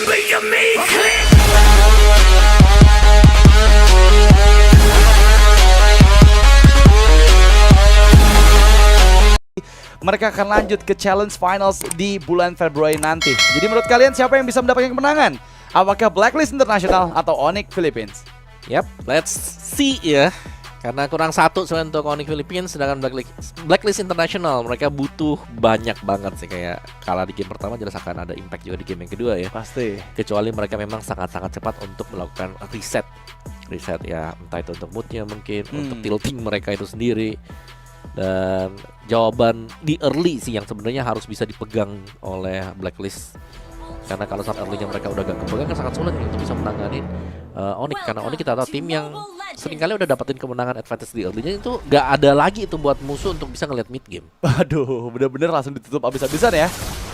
Mereka akan lanjut ke Challenge Finals di bulan Februari nanti. Jadi menurut kalian siapa yang bisa mendapatkan kemenangan? Apakah Blacklist International atau Onyx Philippines? Yap, let's see ya. Karena kurang satu sebenarnya untuk Onyx Philippines, sedangkan Blacklist International mereka butuh banyak banget sih. Kayak kalah di game pertama jelas akan ada impact juga di game yang kedua ya. Pasti. Kecuali mereka memang sangat-sangat cepat untuk melakukan reset ya, entah itu untuk moodnya mungkin, untuk tilting mereka itu sendiri. Dan jawaban di early sih yang sebenarnya harus bisa dipegang oleh Blacklist. Karena kalau saat early-nya mereka udah gak kepegang kan sangat sulit nih untuk bisa menanganin Onyx. Karena Onyx kita tahu tim yang seringkali udah dapetin kemenangan advantage di early-nya itu gak ada lagi itu buat musuh untuk bisa ngeliat mid game. Waduh, bener-bener langsung ditutup abis-abisan ya.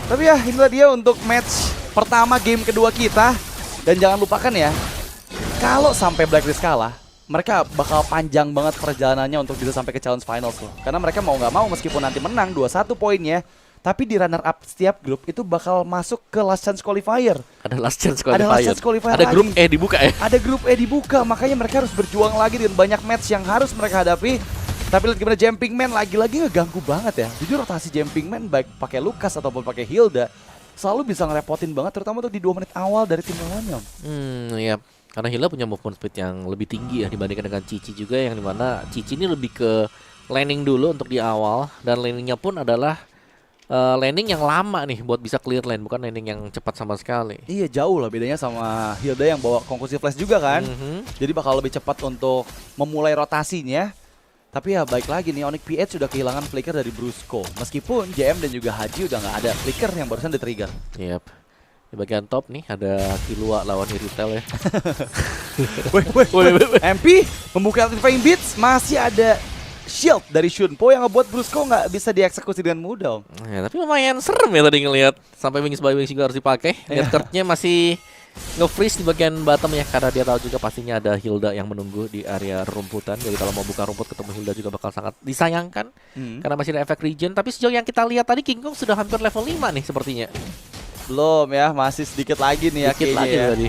Tapi ya inilah dia untuk match pertama game kedua kita. Dan jangan lupakan ya, kalau sampai Blacklist kalah, mereka bakal panjang banget perjalanannya untuk bisa sampai ke Challenge Finals tuh. Karena mereka mau nggak mau meskipun nanti menang 2-1 poinnya, tapi di runner up setiap grup itu bakal masuk ke last chance qualifier. Ada last chance qualifier. Ada grup E dibuka ya. Ada grup E dibuka, makanya mereka harus berjuang lagi dengan banyak match yang harus mereka hadapi. Tapi lihat gimana Jumping Man lagi-lagi ngeganggu banget ya. Jujur rotasi Jumping Man baik pakai Lucas ataupun pakai Hilda selalu bisa ngerepotin banget, terutama tuh di 2 menit awal dari tim lawannya. Iya. Karena Hilda punya movement speed yang lebih tinggi ya dibandingkan dengan Cici juga, yang dimana Cici ini lebih ke landing dulu untuk di awal, dan landingnya pun adalah landing yang lama nih buat bisa clear lane, bukan landing yang cepat sama sekali. Iya, jauh lah bedanya sama Hilda yang bawa conclusive flash juga kan. Jadi bakal lebih cepat untuk memulai rotasinya. Tapi ya baik lagi nih, Onyx PH sudah kehilangan flicker dari Brusco. Meskipun JM dan juga Haji udah nggak ada flicker yang barusan di-trigger. Yep. Di bagian top nih ada Killua lawan Hiritel ya. MP membuka Electrifying Beats, masih ada shield dari Shunpo yang ngebuat Brusco nggak bisa dieksekusi dengan mudah. Ya, tapi lumayan serem ya tadi ngelihat, sampai Wings by Wings juga harus dipakai. Lihat cardnya masih nge-freeze di bagian bottom ya, karena dia tahu juga pastinya ada Hilda yang menunggu di area rumputan. Jadi kalau mau buka rumput ketemu Hilda juga bakal sangat disayangkan karena masih ada efek regen. Tapi sejauh yang kita lihat tadi King Kong sudah hampir level 5 nih sepertinya. Belum ya, masih sedikit lagi nih ya kayaknya ya. Tadi.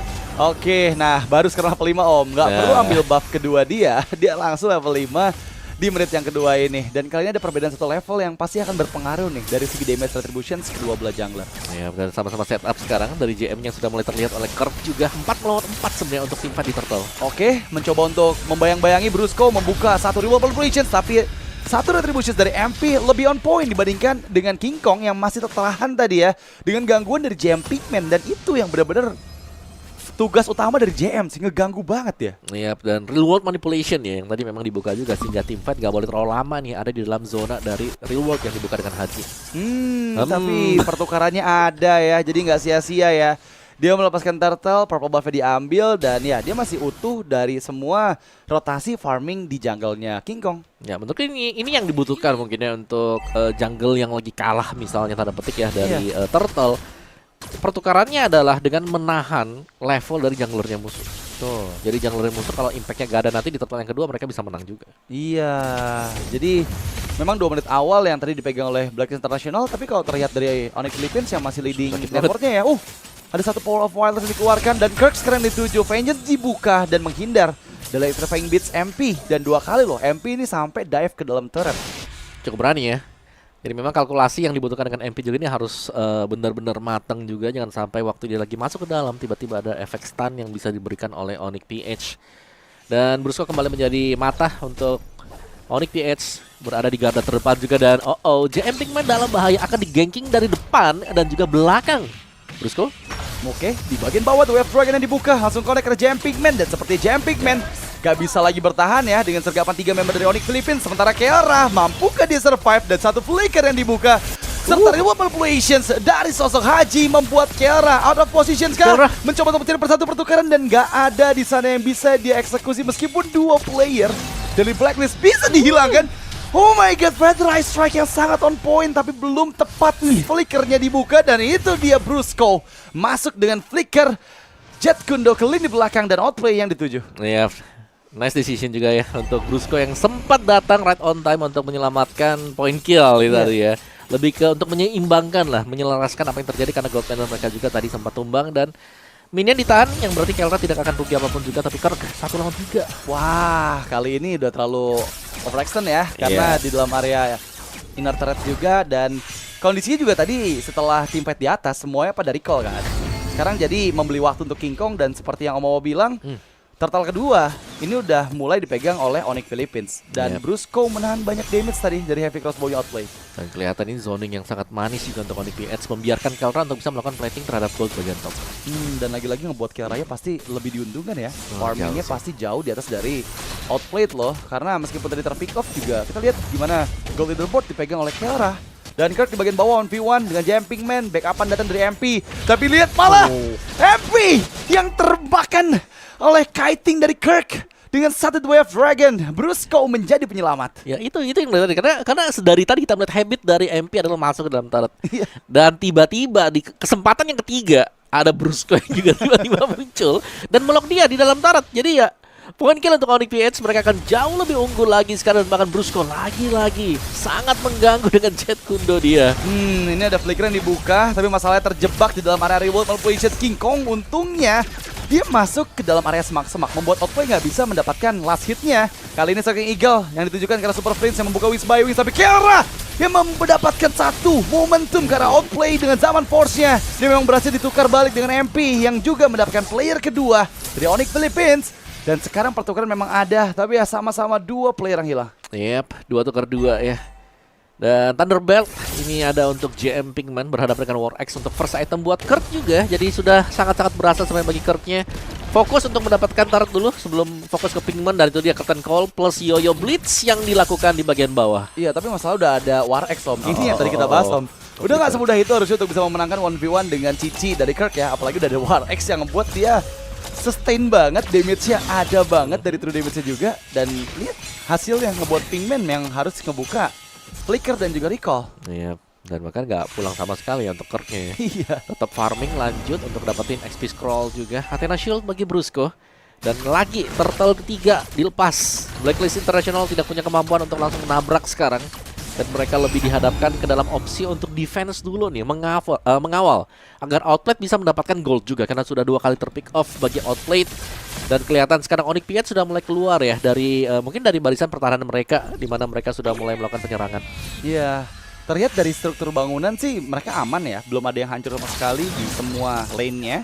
Oke, nah baru sekarang level 5 Om. Nggak perlu ambil buff kedua dia langsung level 5 di menit yang kedua ini. Dan kali ini ada perbedaan satu level yang pasti akan berpengaruh nih dari segi damage retributions kedua belah jungler. Ya, dan sama-sama setup sekarang dari JM yang sudah mulai terlihat oleh Curve juga 4 melawan 4 sebenarnya untuk tim di Turtle. Oke, mencoba untuk membayang-bayangi Brusco membuka satu reward retributions, tapi satu retributions dari MP lebih on point dibandingkan dengan King Kong yang masih tertahan tadi ya, dengan gangguan dari JM Pigman. Dan itu yang benar-benar tugas utama dari JM sih, ngeganggu banget ya. Iya, dan real world manipulation ya yang tadi memang dibuka juga, sehingga tim fight gak boleh terlalu lama nih ada di dalam zona dari real world yang dibuka dengan Haji. Tapi pertukarannya ada ya, jadi nggak sia-sia ya. Dia melepaskan turtle, purple buff-nya diambil, dan ya dia masih utuh dari semua rotasi farming di jungle-nya King Kong. Ya, menurut ini yang dibutuhkan mungkin ya untuk jungle yang lagi kalah misalnya tanda petik ya dari turtle. Pertukarannya adalah dengan menahan level dari junglernya musuh. Tuh, jadi junglernya musuh kalau impactnya gak ada nanti di turtle yang kedua mereka bisa menang juga. Iya, jadi memang 2 menit awal yang tadi dipegang oleh Blacklist International, tapi kalau terlihat dari Onyx Philippines yang masih leading effortnya ya, ada satu Power of Wilders yang dikeluarkan dan Kirk sekarang dituju. Vengeance dibuka dan menghindar dari Electrifying Beats MP. Dan 2 kali loh MP ini sampai dive ke dalam turret. Cukup berani ya. Jadi memang kalkulasi yang dibutuhkan dengan MP juga ini harus benar-benar matang juga. Jangan sampai waktu dia lagi masuk ke dalam tiba-tiba ada efek stun yang bisa diberikan oleh Onyx PH. Dan Brusco kembali menjadi mata untuk Onyx PH, berada di garda terdepan juga. Dan JM Pigman dalam bahaya, akan diganking dari depan dan juga belakang. Brusco, oke, di bagian bawah The Wave Dragon yang dibuka, langsung connect ke JM Pigman. Dan seperti JM Pigman gak bisa lagi bertahan ya dengan sergapan 3 member dari Onyx Philippines. Sementara Keara mampukah dia survive, dan satu flicker yang dibuka serta reward manipulations dari sosok Haji membuat Keara out of position sekarang. Mencoba untuk mencari persatu pertukaran dan gak ada di sana yang bisa dia eksekusi meskipun 2 player dari Blacklist bisa dihilangkan. Oh my god, Featherized Strike yang sangat on point tapi belum tepat nih. Flickernya dibuka dan itu dia Brusco masuk dengan flicker. Jet Kundo ke lini belakang dan outplay yang dituju. Iya, nice decision juga ya untuk Brusco yang sempat datang right on time untuk menyelamatkan point kill itu tadi ya. Lebih ke untuk menyeimbangkan lah, menyelaraskan apa yang terjadi karena gold panel mereka juga tadi sempat tumbang. Dan Minion ditahan, yang berarti Kelra tidak akan rugi apapun juga. Tapi Kirk 1 lawan 3. Wah, kali ini udah terlalu overextend ya, karena di dalam area inner turret juga, dan kondisinya juga tadi setelah tim fight di atas semuanya pada recall kan. Sekarang jadi membeli waktu untuk King Kong, dan seperti yang Om Owo bilang, turtle kedua ini udah mulai dipegang oleh Onyx Philippines, dan Brusco menahan banyak damage tadi dari heavy crossbow outplay. Dan kelihatan ini zoning yang sangat manis juga untuk Onyx PH, membiarkan Kelra untuk bisa melakukan plating terhadap gold bagian top. Dan lagi-lagi ngebuat Kelranya pasti lebih diuntungkan ya. Farmingnya pasti jauh di atas dari outplayed loh, karena meskipun tadi terpick off juga kita lihat gimana gold leaderboard dipegang oleh Kelra. Dan Kirk di bagian bawah 1v1 dengan Jumping Man, backupan datang dari MP. Tapi lihat malah MP yang terbakar oleh kiting dari Kirk dengan satu Wave Dragon. Brusco menjadi penyelamat. Ya itu yang menarik, karena dari tadi kita melihat habit dari MP adalah masuk ke dalam turret. Dan tiba-tiba di kesempatan yang ketiga ada Brusco yang juga tiba-tiba muncul dan melok dia di dalam turret. Jadi ya poin kill untuk Onyx PH, mereka akan jauh lebih unggul lagi sekarang. Dan bahkan Brusco lagi-lagi sangat mengganggu dengan Jet Kundo dia. Ini ada flicker yang dibuka, tapi masalahnya terjebak di dalam area reward manipulation. King Kong untungnya dia masuk ke dalam area semak-semak, membuat outplay nggak bisa mendapatkan last hitnya. Kali ini Striking Eagle yang ditujukan karena Super Prince yang membuka Wish by Wings, tapi Kelra yang mendapatkan satu momentum karena outplay dengan zaman force-nya. Dia memang berhasil ditukar balik dengan MP yang juga mendapatkan player kedua dari Onyx Philippines. Dan sekarang pertukaran memang ada, tapi ya sama-sama 2 player yang hilang. Yep, 2 tukar 2 ya. Dan Thunderbelt ini ada untuk JM Pinkman berhadapan dengan War X untuk first item buat Kirk juga. Jadi sudah sangat-sangat berasa sebenarnya bagi Kirknya. Fokus untuk mendapatkan turret dulu sebelum fokus ke Pinkman, dan itu dia Curtain Call plus Yo-Yo Blitz yang dilakukan di bagian bawah. Iya, tapi masalah udah ada War X Om. Ini yang tadi kita bahas Om. Udah nggak semudah itu harusnya untuk bisa memenangkan 1v1 dengan Cici dari Kirk ya. Apalagi udah ada War X yang membuat dia sustain banget, damage-nya ada banget dari true damage-nya juga. Dan lihat hasilnya ngebuat Pinkman yang harus ngebuka flicker dan juga recall. Iya, dan bahkan nggak pulang sama sekali ya untuk Kirknya ya. Iya. Tetap farming lanjut untuk dapetin XP scroll juga. Athena Shield bagi Brusco. Dan lagi turtle ketiga dilepas. Blacklist International tidak punya kemampuan untuk langsung menabrak sekarang. Dan mereka lebih dihadapkan ke dalam opsi untuk defense dulu nih, mengawal agar Outplayed bisa mendapatkan gold juga, karena sudah 2 kali terpick off bagi Outplayed. Dan kelihatan sekarang Onyx PH sudah mulai keluar ya dari mungkin dari barisan pertahanan mereka, di mana mereka sudah mulai melakukan penyerangan. Iya, terlihat dari struktur bangunan sih mereka aman ya, belum ada yang hancur sama sekali di semua lane-nya.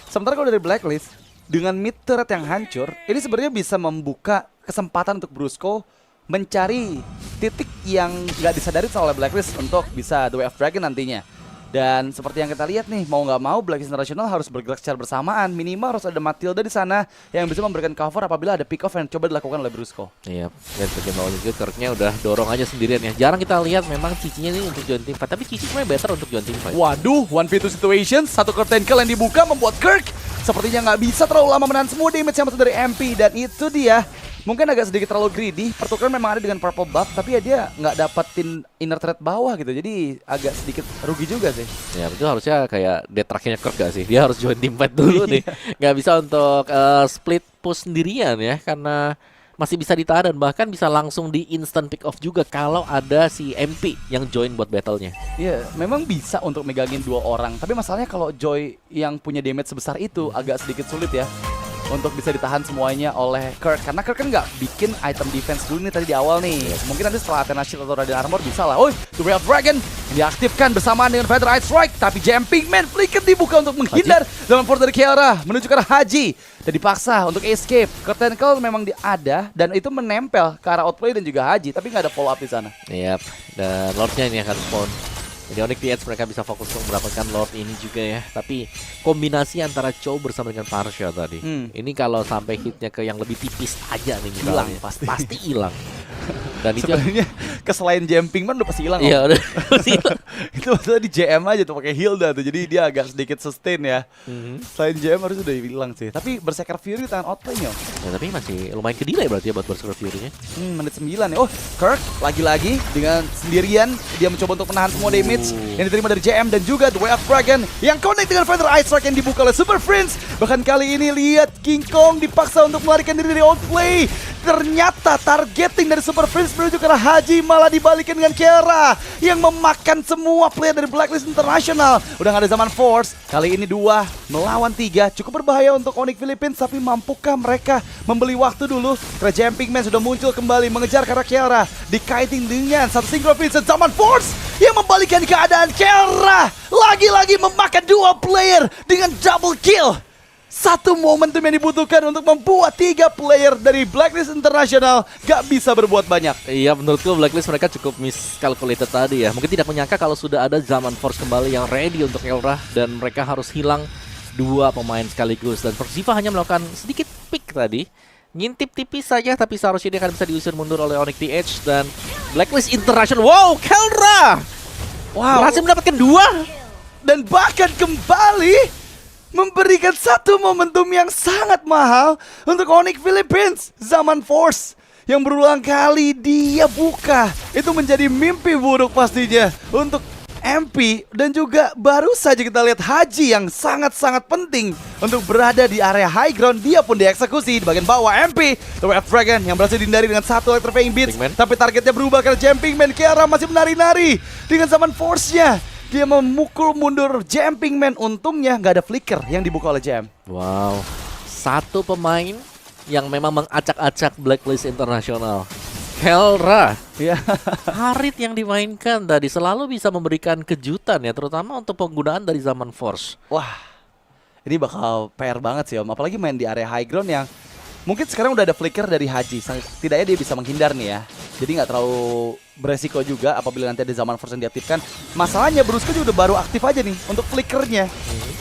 Sementara kalau dari Blacklist, dengan mid turret yang hancur, ini sebenarnya bisa membuka kesempatan untuk Brusco mencari titik yang nggak disadari oleh Blacklist untuk bisa The Way of Dragon nantinya. Dan seperti yang kita lihat nih, mau nggak mau Blacklist International harus bergerak secara bersamaan. Minimal harus ada Matilda di sana yang bisa memberikan cover apabila ada pick off yang coba dilakukan oleh Brusco. Iya, dan bagian bawah juga Kirknya udah dorong aja sendirian ya. Jarang kita lihat memang Cicinya ini untuk join team fight, tapi Cici sebenarnya better untuk join team fight. Waduh, 1v2 situation, satu curtain call yang dibuka membuat Kirk sepertinya nggak bisa terlalu lama menahan semua damage yang masuk dari MP. Dan itu dia, mungkin agak sedikit terlalu greedy. Pertukaran memang ada dengan purple buff, tapi ya dia nggak dapetin inner threat bawah gitu. Jadi agak sedikit rugi juga sih. Ya itu harusnya kayak death track-nya Kirk gak sih? Dia harus join team fight dulu nih. Nggak bisa untuk split push sendirian ya, karena masih bisa ditahan dan bahkan bisa langsung di instant pick off juga kalau ada si MP yang join buat battle-nya. Iya, memang bisa untuk megangin 2 orang. Tapi masalahnya kalau Joy yang punya damage sebesar itu agak sedikit sulit ya untuk bisa ditahan semuanya oleh Kirk. Karena Kirk kan nggak bikin item defense dulu nih tadi di awal nih. Mungkin nanti setelah Athena Shield atau Radiant Armor bisa lah. Oh, The Way of Dragon diaktifkan bersamaan dengan Feather Eye Strike. Tapi Jumping Man flicker dibuka untuk menghindar dalam port dari Kiara menuju ke arah Haji. Dan dipaksa untuk escape. Curtain Call memang ada dan itu menempel ke arah Outplay dan juga Haji. Tapi nggak ada follow up di sana. Yap, dan Lordnya ini akan spawn. Jadi Onyx PH mereka bisa fokus untuk mendapatkan Lord ini juga ya. Tapi kombinasi antara Chow bersama dengan Parsha tadi, ini kalau sampai hitnya ke yang lebih tipis aja nih hilang pasti hilang. Dan itu sebenarnya keselain Jumping Man udah pasti hilang. Iya, udah pasti hilang. Itu maksudnya di JM aja tuh pakai Hilda tuh. Jadi dia agak sedikit sustain ya. Selain JM harus udah hilang sih. Tapi Berserker Fury tangan outplay-nya. Ya, tapi masih lumayan kedelay berarti ya buat Berserker Fury-nya. Menit 9 ya. Oh, Kirk lagi-lagi dengan sendirian dia mencoba untuk menahan semua damage yang diterima dari JM dan juga The Way of Dragon yang connect dengan Feather Eye Strike yang dibuka oleh Super Prince. Bahkan kali ini lihat King Kong dipaksa untuk melarikan diri dari outplay Ternyata targeting dari Super Prince menuju ke arah Haji malah dibalikin dengan Kiara yang memakan semua player dari Blacklist International. Udah gak ada Zaman Force, kali ini 2 melawan 3. Cukup berbahaya untuk Onyx Philippines, tapi mampukah mereka membeli waktu dulu? Karena Jumping Man sudah muncul kembali mengejar ke arah Kiara, dikaiting dengan satu Synchro Vincent. Zaman Force yang membalikan keadaan. Kiara lagi-lagi memakan 2 player dengan double kill. Satu momentum yang dibutuhkan untuk membuat 3 player dari Blacklist International gak bisa berbuat banyak. Iya, menurutku Blacklist mereka cukup miscalculated tadi ya. Mungkin tidak menyangka kalau sudah ada Zaman Force kembali yang ready untuk Kelra, dan mereka harus hilang 2 pemain sekaligus. Dan Persiva hanya melakukan sedikit pick tadi, ngintip tipis saja, tapi seharusnya dia akan bisa diusir mundur oleh Onyx TH. Dan Blacklist International, wow, Kelra! Wow, berhasil mendapatkan 2. Dan bahkan kembali memberikan satu momentum yang sangat mahal untuk Onyx Philippines. Zaman Force yang berulang kali dia buka. Itu menjadi mimpi buruk pastinya untuk MP. Dan juga baru saja kita lihat Haji yang sangat-sangat penting untuk berada di area high ground. Dia pun dieksekusi di bagian bawah. MP, The Red Dragon yang berhasil dihindari dengan 1 electrifying beats. Tapi targetnya berubah karena Jumping Man. Kiara masih menari-nari dengan Zaman Force-nya. Dia memukul mundur Jumping Man. Untungnya nggak ada flicker yang dibuka oleh Jam. Wow, satu pemain yang memang mengacak-acak Blacklist International. Kelra, Ya. Harit yang dimainkan tadi selalu bisa memberikan kejutan ya, terutama untuk penggunaan dari Zaman Force. Wah, ini bakal PR banget sih Om. Apalagi main di area high ground yang mungkin sekarang udah ada flicker dari Haji. Setidaknya dia bisa menghindar nih ya. Jadi nggak terlalu beresiko juga apabila nanti ada Zaman Force yang diaktifkan. Masalahnya Brusco juga udah baru aktif aja nih untuk flickernya.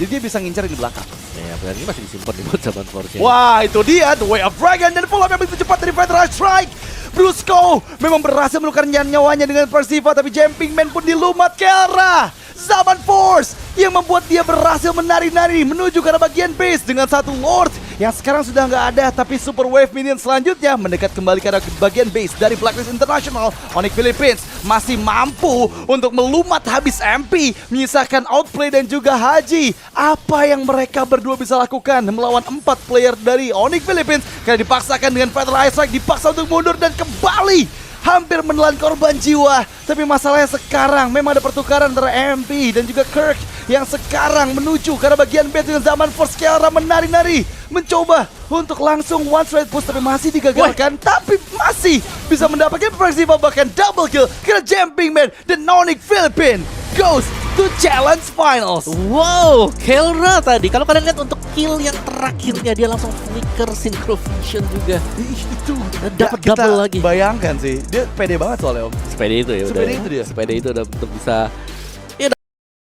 Jadi dia bisa ngincer di belakang. Ya, berarti masih disimpan di buat Zaman Force. Wah, itu dia The Way of Dragon dan follow up yang begitu cepat dari Federal Strike. Brusco memang berhasil menukarkan nyawanya dengan Persiva, tapi Jumping Man pun dilumat ke arah Zaman Force yang membuat dia berhasil menari-nari menuju ke arah bagian base dengan satu Lord yang sekarang sudah nggak ada, tapi Super Wave Minion selanjutnya mendekat kembali ke arah bagian base dari Blacklist International. Onyx Philippines masih mampu untuk melumat habis MP, menyisakan Outplay dan juga Haji. Apa yang mereka berdua bisa lakukan melawan 4 player dari Onyx Philippines karena dipaksakan dengan Fatal Eye Strike, dipaksa untuk mundur dan kembali hampir menelan korban jiwa. Tapi masalahnya sekarang memang ada pertukaran antara MP dan juga Kirk yang sekarang menuju ke arah bagian B dengan Zaman Force. Kiara menari-nari mencoba untuk langsung one straight push, tapi masih digagalkan. Tapi masih bisa mendapatkan Persiva, bahkan double kill karena Jumping Man dan Onyx Philippines goes to challenge finals. Wow, Kelra tadi kalau kalian lihat untuk kill yang terakhirnya dia langsung flicker Synchro Vision juga. Itu dapat kita double lagi. Bayangkan sih, dia pede banget soalnya Om. Sepeda itu ya, Sepeda itu dia. Sepeda itu udah untuk bisa